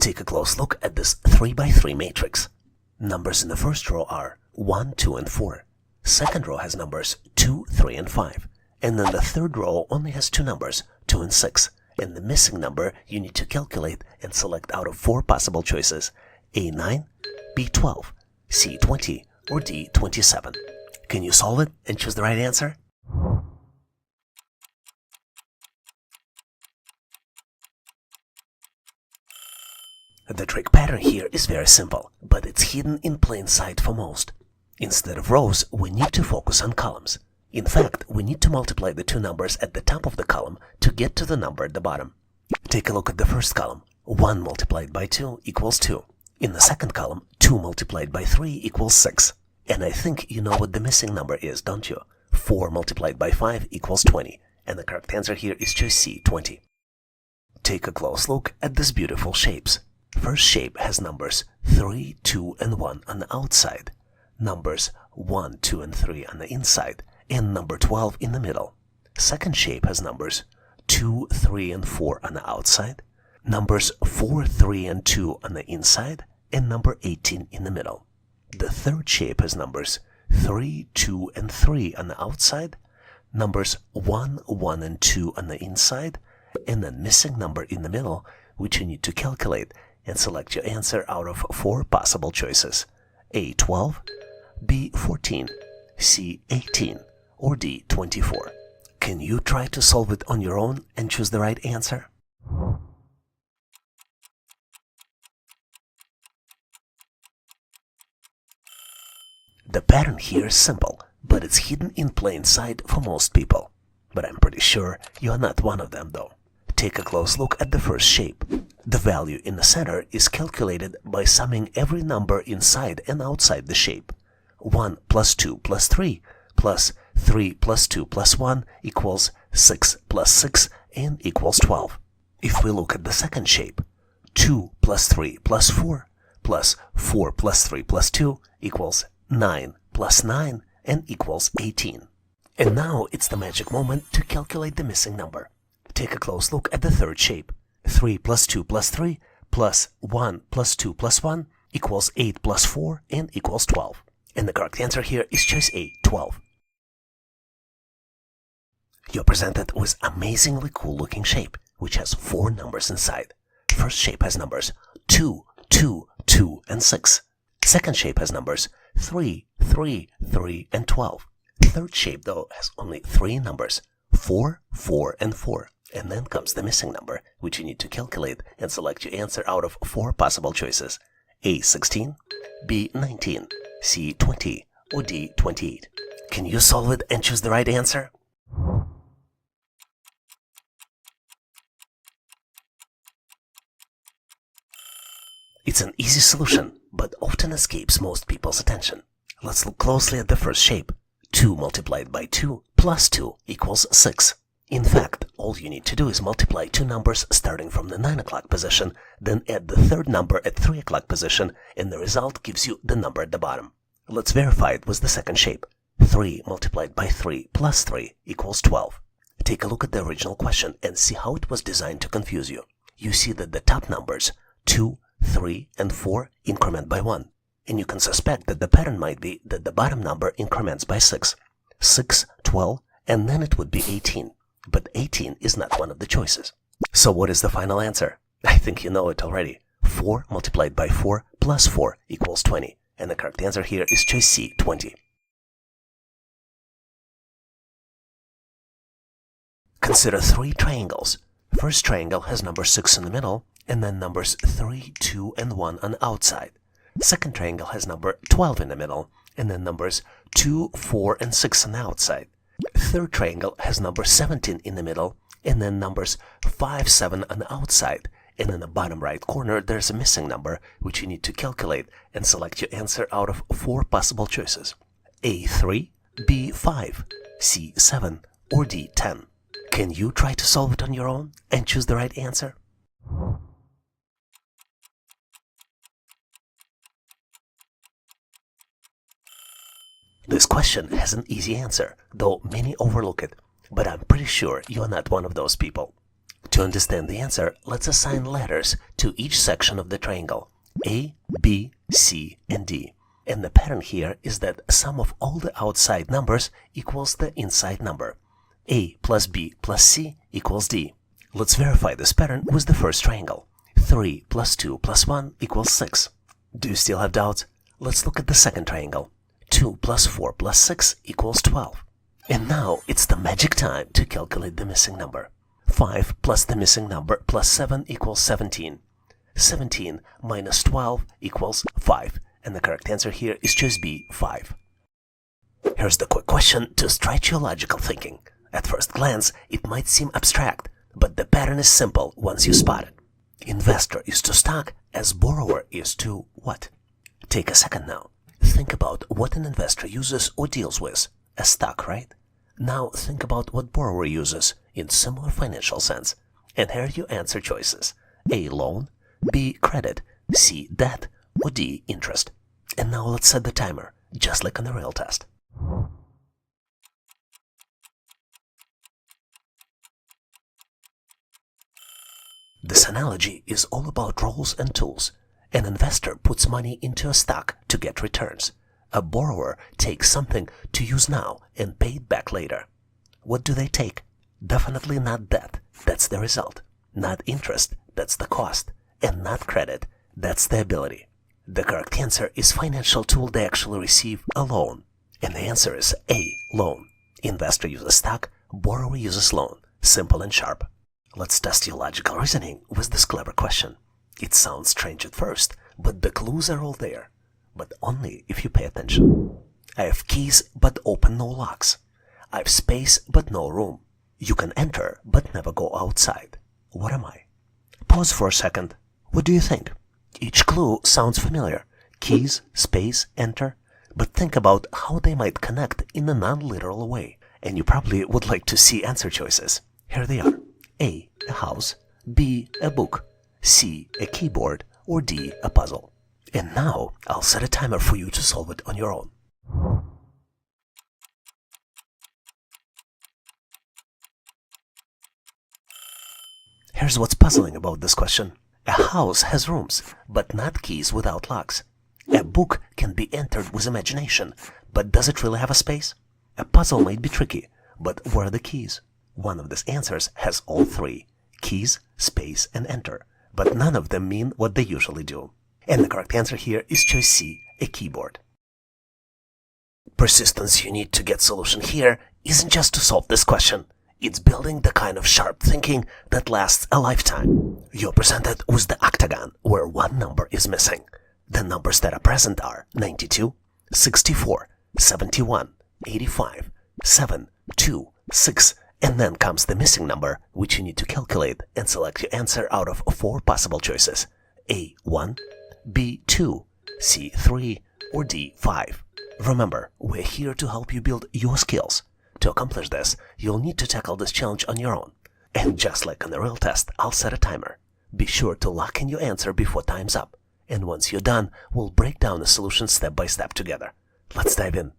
Take a close look at this 3x3 matrix. Numbers in the first row are 1, 2, and 4. Second row has numbers 2, 3, and 5. And then the third row only has two numbers, 2 and 6. And the missing number you need to calculate and select out of 4 possible choices: A9, B12, C20, or D27. Can you solve it and choose the right answer? The trick pattern here is very simple, but it's hidden in plain sight for most. Instead of rows, we need to focus on columns. In fact, we need to multiply the two numbers at the top of the column to get to the number at the bottom. Take a look at the first column. 1 multiplied by 2 equals 2. In the second column, 2 multiplied by 3 equals 6. And I think you know what the missing number is, don't you? 4 multiplied by 5 equals 20. And the correct answer here is choice C, 20. Take a close look at these beautiful shapes. First shape has numbers 3, 2, and 1 on the outside, numbers 1, 2, and 3 on the inside, and number 12 in the middle. Second shape has numbers 2, 3, and 4 on the outside, numbers 4, 3, and 2 on the inside, and number 18 in the middle. The third shape has numbers 3, 2, and 3 on the outside, numbers 1, 1, and 2 on the inside, and the missing number in the middle, which you need to calculate and select your answer out of 4 possible choices: A12, B14, C18, or D24. Can you try to solve it on your own and choose the right answer? The pattern here is simple, but it's hidden in plain sight for most people. But I'm pretty sure you're not one of them though. Take a close look at the first shape. The value in the center is calculated by summing every number inside and outside the shape. 1 plus 2 plus 3 plus 3 plus 2 plus 1 equals 6 plus 6 and equals 12. If we look at the second shape, 2 plus 3 plus 4 plus 4 plus 3 plus 2 equals 9 plus 9 and equals 18. And now it's the magic moment to calculate the missing number. Take a close look at the third shape. 3 plus 2 plus 3 plus 1 plus 2 plus 1 equals 8 plus 4 and equals 12. And the correct answer here is choice A, 12. You're presented with amazingly cool looking shape, which has 4 numbers inside. First shape has numbers 2, 2, 2, and 6. Second shape has numbers 3, 3, 3, and 12. Third shape, though, has only 3 numbers, 4, 4, and 4. And then comes the missing number, which you need to calculate and select your answer out of 4 possible choices: A16, B19, C20, or D28. Can you solve it and choose the right answer? It's an easy solution, but often escapes most people's attention. Let's look closely at the first shape. 2 multiplied by 2 plus 2 equals 6. In fact, all you need to do is multiply 2 numbers starting from the 9 o'clock position, then add the third number at 3 o'clock position, and the result gives you the number at the bottom. Let's verify it with the second shape. 3 multiplied by 3 plus 3 equals 12. Take a look at the original question and see how it was designed to confuse you. You see that the top numbers, 2, 3, and 4, increment by 1. And you can suspect that the pattern might be that the bottom number increments by 6. 6, 12, and then it would be 18. But 18 is not one of the choices. So what is the final answer? I think you know it already. 4 multiplied by 4 plus 4 equals 20. And the correct answer here is choice C, 20. Consider 3 triangles. First triangle has number 6 in the middle, and then numbers 3, 2, and 1 on the outside. Second triangle has number 12 in the middle, and then numbers 2, 4, and 6 on the outside. Third triangle has number 17 in the middle, and then numbers 5, 7 on the outside. And in the bottom right corner, there's a missing number, which you need to calculate and select your answer out of 4 possible choices: A3, B5, C7, or D10. Can you try to solve it on your own and choose the right answer? This question has an easy answer, though many overlook it, but I'm pretty sure you're not one of those people. To understand the answer, let's assign letters to each section of the triangle, A, B, C, and D. And the pattern here is that sum of all the outside numbers equals the inside number. A plus B plus C equals D. Let's verify this pattern with the first triangle. 3 plus 2 plus 1 equals 6. Do you still have doubts? Let's look at the second triangle. 2 plus 4 plus 6 equals 12. And now it's the magic time to calculate the missing number. 5 plus the missing number plus 7 equals 17. 17 minus 12 equals 5. And the correct answer here is choice B, 5. Here's the quick question to stretch your logical thinking. At first glance, it might seem abstract, but the pattern is simple once you spot it. Investor is to stock as borrower is to what? Take a second now. Think about what an investor uses or deals with. A stock, right? Now think about what borrower uses in similar financial sense. And here are your answer choices. A, loan, B, credit, C, debt, or D, interest. And now let's set the timer, just like on the real test. This analogy is all about roles and tools. An investor puts money into a stock to get returns. A borrower takes something to use now and pay it back later. What do they take? Definitely not debt, that's the result. Not interest, that's the cost. And not credit, that's the ability. The correct answer is financial tool they actually receive, a loan. And the answer is A, loan. Investor uses stock, borrower uses loan. Simple and sharp. Let's test your logical reasoning with this clever question. It sounds strange at first, but the clues are all there. But only if you pay attention. I have keys but open no locks. I have space but no room. You can enter but never go outside. What am I? Pause for a second. What do you think? Each clue sounds familiar. Keys, space, enter. But think about how they might connect in a non-literal way. And you probably would like to see answer choices. Here they are. A, a house. B, a book. C, a keyboard. Or D, a puzzle. And now I'll set a timer for you to solve it on your own. Here's what's puzzling about this question. A house has rooms, but not keys without locks. A book can be entered with imagination, but does it really have a space? A puzzle might be tricky, but where are the keys? One of these answers has all three: keys, space, and enter, but none of them mean what they usually do. And the correct answer here is choice C, a keyboard. Persistence you need to get solution here isn't just to solve this question. It's building the kind of sharp thinking that lasts a lifetime. You're presented with the Octagon, where one number is missing. The numbers that are present are 92, 64, 71, 85, 7, 2, 6, and then comes the missing number, which you need to calculate and select your answer out of 4 possible choices: A1, B2, C3, or D5. Remember, we're here to help you build your skills. To accomplish this, you'll need to tackle this challenge on your own. And just like on the real test, I'll set a timer. Be sure to lock in your answer before time's up. And once you're done, we'll break down the solution step by step together. Let's dive in.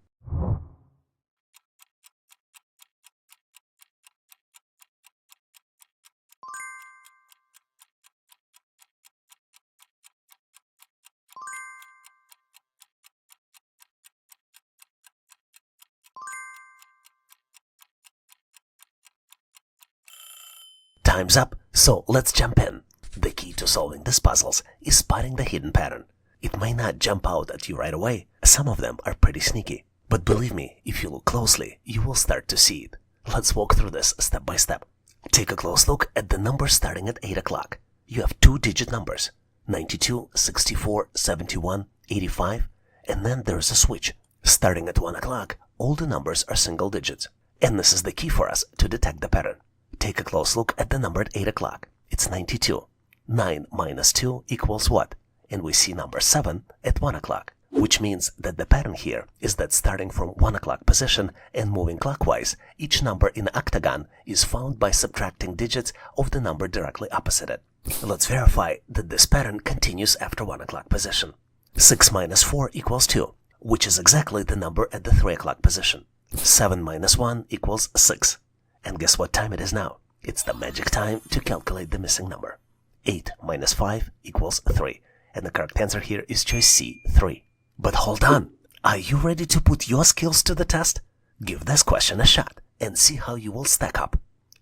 Time's up, so let's jump in. The key to solving these puzzles is spotting the hidden pattern. It might not jump out at you right away. Some of them are pretty sneaky. But believe me, if you look closely, you will start to see it. Let's walk through this step by step. Take a close look at the numbers starting at 8 o'clock. You have 2-digit numbers: 92, 64, 71, 85, and then there's a switch. Starting at 1 o'clock, all the numbers are single digits. And this is the key for us to detect the pattern. Take a close look at the number at 8 o'clock. It's 92. 9 minus 2 equals what? And we see number 7 at 1 o'clock. Which means that the pattern here is that starting from 1 o'clock position and moving clockwise, each number in the octagon is found by subtracting digits of the number directly opposite it. Let's verify that this pattern continues after 1 o'clock position. 6 minus 4 equals 2, which is exactly the number at the 3 o'clock position. 7 minus 1 equals 6. And guess what time it is now? It's the magic time to calculate the missing number. 8 minus 5 equals 3. And the correct answer here is choice C, 3. But hold on! Are you ready to put your skills to the test? Give this question a shot and see how you will stack up.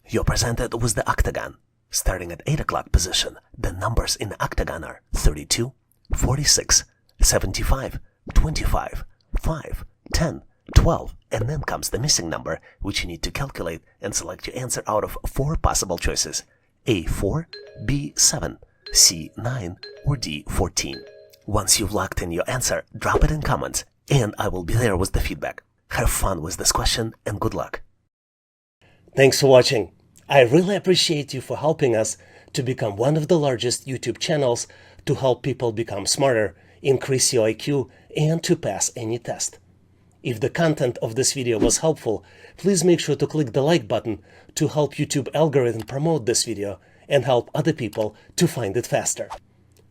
You're presented with the Octagon. Starting at 8 o'clock position, the numbers in the Octagon are 32, 46, 75, 25, 5, 10, 12, and then comes the missing number, which you need to calculate and select your answer out of 4 possible choices: A4, B7, C9, or D14. Once you've locked in your answer, drop it in comments, and I will be there with the feedback. Have fun with this question, and good luck. Thanks for watching. I really appreciate you for helping us to become one of the largest YouTube channels to help people become smarter, increase your IQ, and to pass any test. If the content of this video was helpful, please make sure to click the like button to help YouTube algorithm promote this video and help other people to find it faster.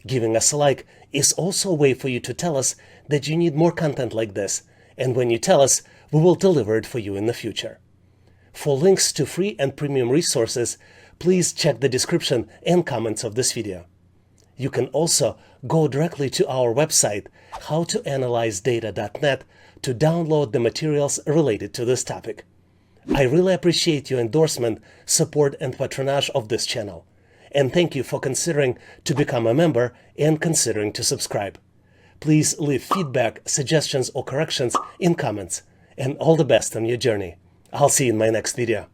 Giving us a like is also a way for you to tell us that you need more content like this, and when you tell us, we will deliver it for you in the future. For links to free and premium resources, please check the description and comments of this video. You can also go directly to our website, howtoanalyzedata.net, to download the materials related to this topic. I really appreciate your endorsement, support, and patronage of this channel. And thank you for considering to become a member and considering to subscribe. Please leave feedback, suggestions, or corrections in comments. And all the best on your journey. I'll see you in my next video.